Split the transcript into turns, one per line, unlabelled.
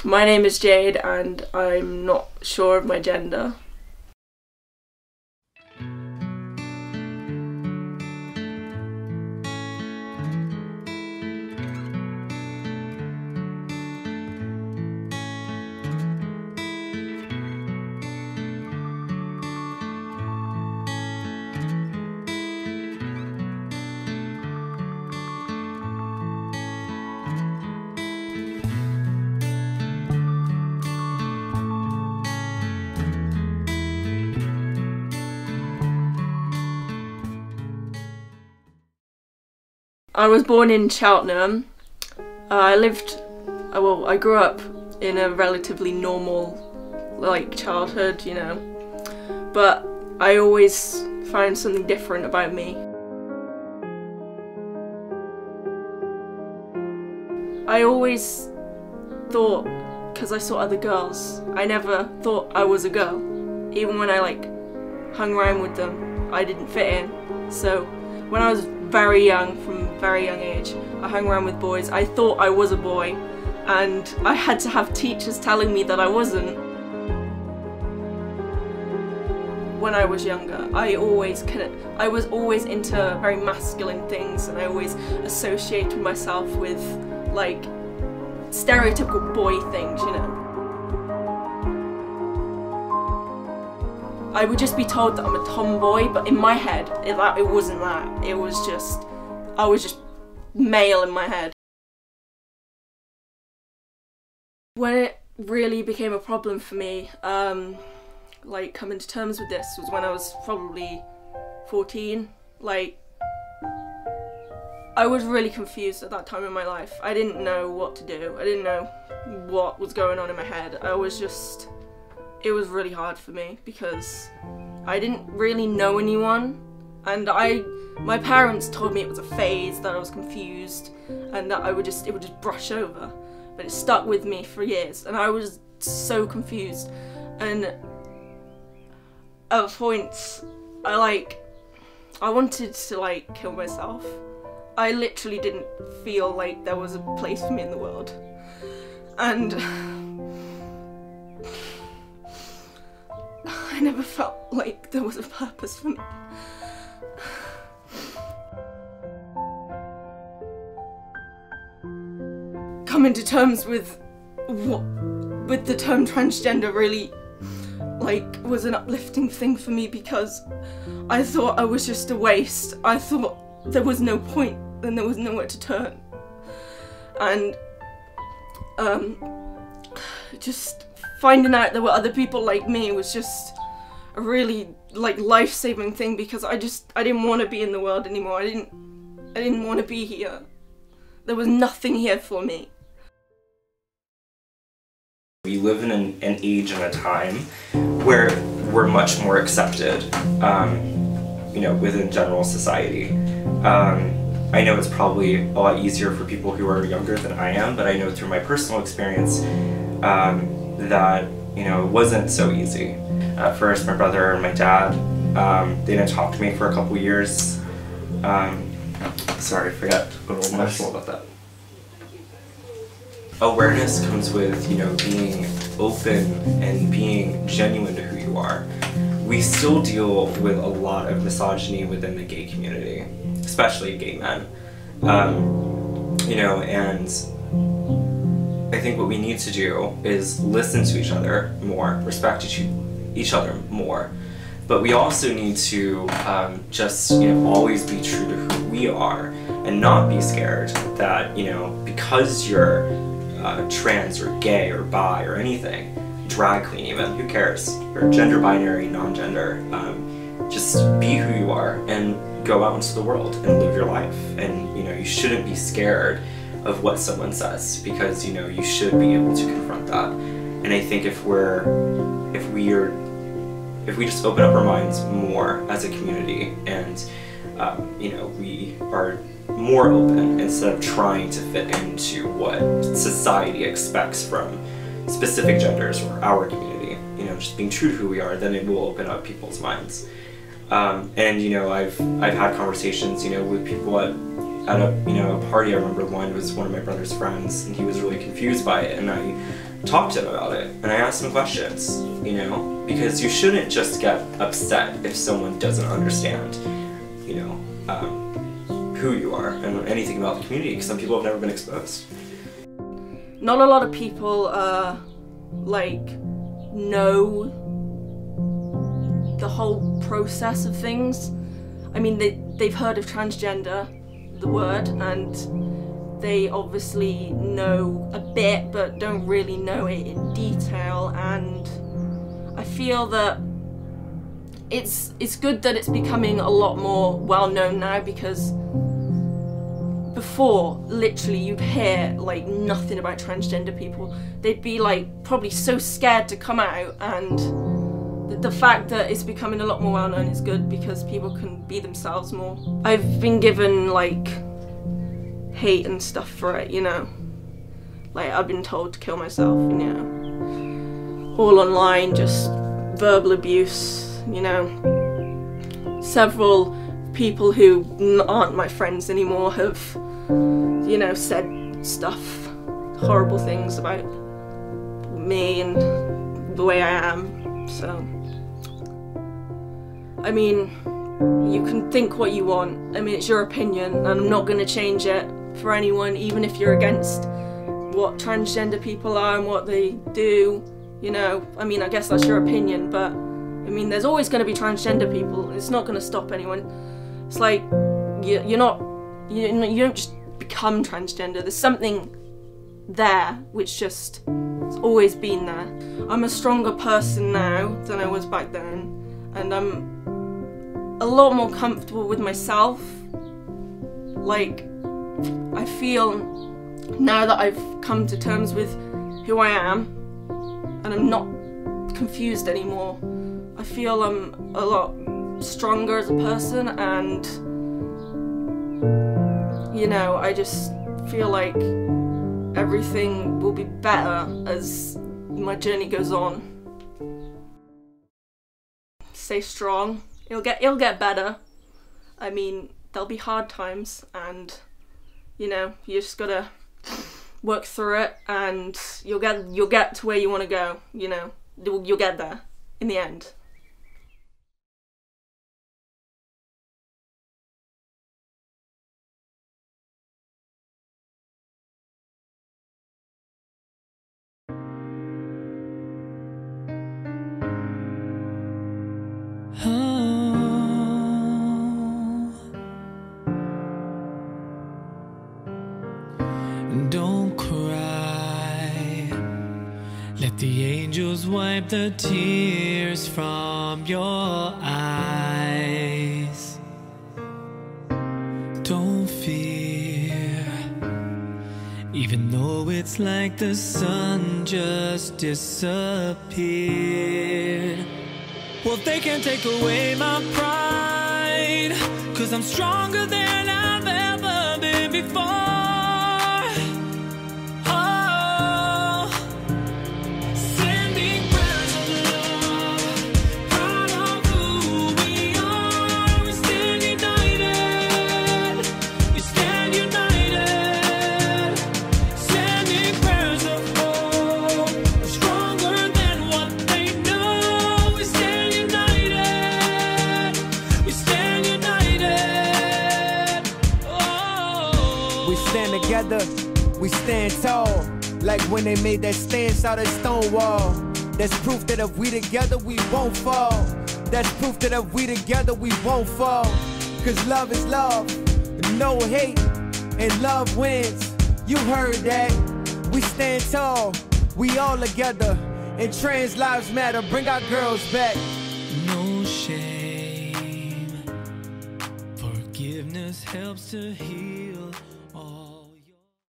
My name is Jade and I'm not sure of my gender. I was born in Cheltenham. I grew up in a relatively normal, childhood, you know, but I always find something different about me. I always thought, because I saw other girls, I never thought I was a girl. Even when I hung around with them, I didn't fit in. So when I was very young, from a very young age, I hung around with boys. I thought I was a boy, and I had to have teachers telling me that I wasn't. When I was younger, I was always into very masculine things, and I always associated myself with stereotypical boy things, you know. I would just be told that I'm a tomboy, but in my head, it wasn't that. It was just, I was just male in my head. When it really became a problem for me, coming to terms with this, was when I was probably 14. I was really confused at that time in my life. I didn't know what to do. I didn't know what was going on in my head. It was really hard for me because I didn't really know anyone, and my parents told me it was a phase, that I was confused, and that it would just brush over. But it stuck with me for years, and I was so confused. And at points, I wanted to kill myself. I literally didn't feel like there was a place for me in the world, and I never felt like there was a purpose for me. Coming to terms with the term transgender really was an uplifting thing for me, because I thought I was just a waste. I thought there was no point and there was nowhere to turn. And just finding out there were other people like me was just a really life-saving thing, because I didn't want to be in the world anymore. I didn't want to be here. There was nothing here for me.
We live in an age and a time where we're much more accepted, within general society. I know it's probably a lot easier for people who are younger than I am, but I know through my personal experience that it wasn't so easy. At first, my brother and my dad, they didn't talk to me for a couple years. Sorry, I forgot a little emotional about that. Awareness comes with, being open and being genuine to who you are. We still deal with a lot of misogyny within the gay community, especially gay men. And I think what we need to do is listen to each other more, respect each other more. But we also need to always be true to who we are, and not be scared that, because you're trans or gay or bi or anything, drag queen even, who cares? Or gender binary, non-gender, just be who you are and go out into the world and live your life. And you shouldn't be scared of what someone says, because you should be able to confront that. And I think if we just open up our minds more as a community, and we are more open instead of trying to fit into what society expects from specific genders or our community, just being true to who we are, then it will open up people's minds. I've had conversations, with people at a party. I remember one was one of my brother's friends, and he was really confused by it, and talked to him about it, and I asked him questions, you know, because you shouldn't just get upset if someone doesn't understand, you know, who you are and anything about the community, because some people have never been exposed.
Not a lot of people, like, know the whole process of things. I mean, they've heard of transgender, the word, and they obviously know a bit, but don't really know it in detail, and I feel that it's good that it's becoming a lot more well-known now, because before, literally, you'd hear like nothing about transgender people. They'd be like probably so scared to come out, and the fact that it's becoming a lot more well-known is good, because people can be themselves more. I've been given like hate and stuff for it, you know. Like, I've been told to kill myself, you know. All online, just verbal abuse, you know. Several people who aren't my friends anymore have, you know, said stuff, horrible things about me and the way I am, so. I mean, you can think what you want. I mean, it's your opinion, and I'm not going to change it for anyone, even if you're against what transgender people are and what they do, you know. I mean, I guess that's your opinion, but I mean, there's always going to be transgender people. It's not going to stop anyone. It's like, you don't just become transgender. There's something there which just has always been there. I'm a stronger person now than I was back then, and I'm a lot more comfortable with myself. Like, I feel now that I've come to terms with who I am, and I'm not confused anymore. I feel I'm a lot stronger as a person, and you know, I just feel like everything will be better as my journey goes on. Stay strong. It'll get better. I mean, there'll be hard times, and you know, you just gotta work through it, and you'll get to where you want to go. You know, you'll get there in the end.
Don't cry. Let the angels wipe the tears from your eyes. Don't fear, even though it's like the sun just disappeared. Well, they can't take away my pride, 'cause I'm stronger than I've ever been before.
We stand tall, like when they made that stance out of Stonewall. That's proof that if we together, we won't fall. That's proof that if we together, we won't fall. 'Cause love is love, no hate, and love wins. You heard that. We stand tall, we all together, and trans lives matter. Bring our girls back.
No shame, forgiveness helps to heal.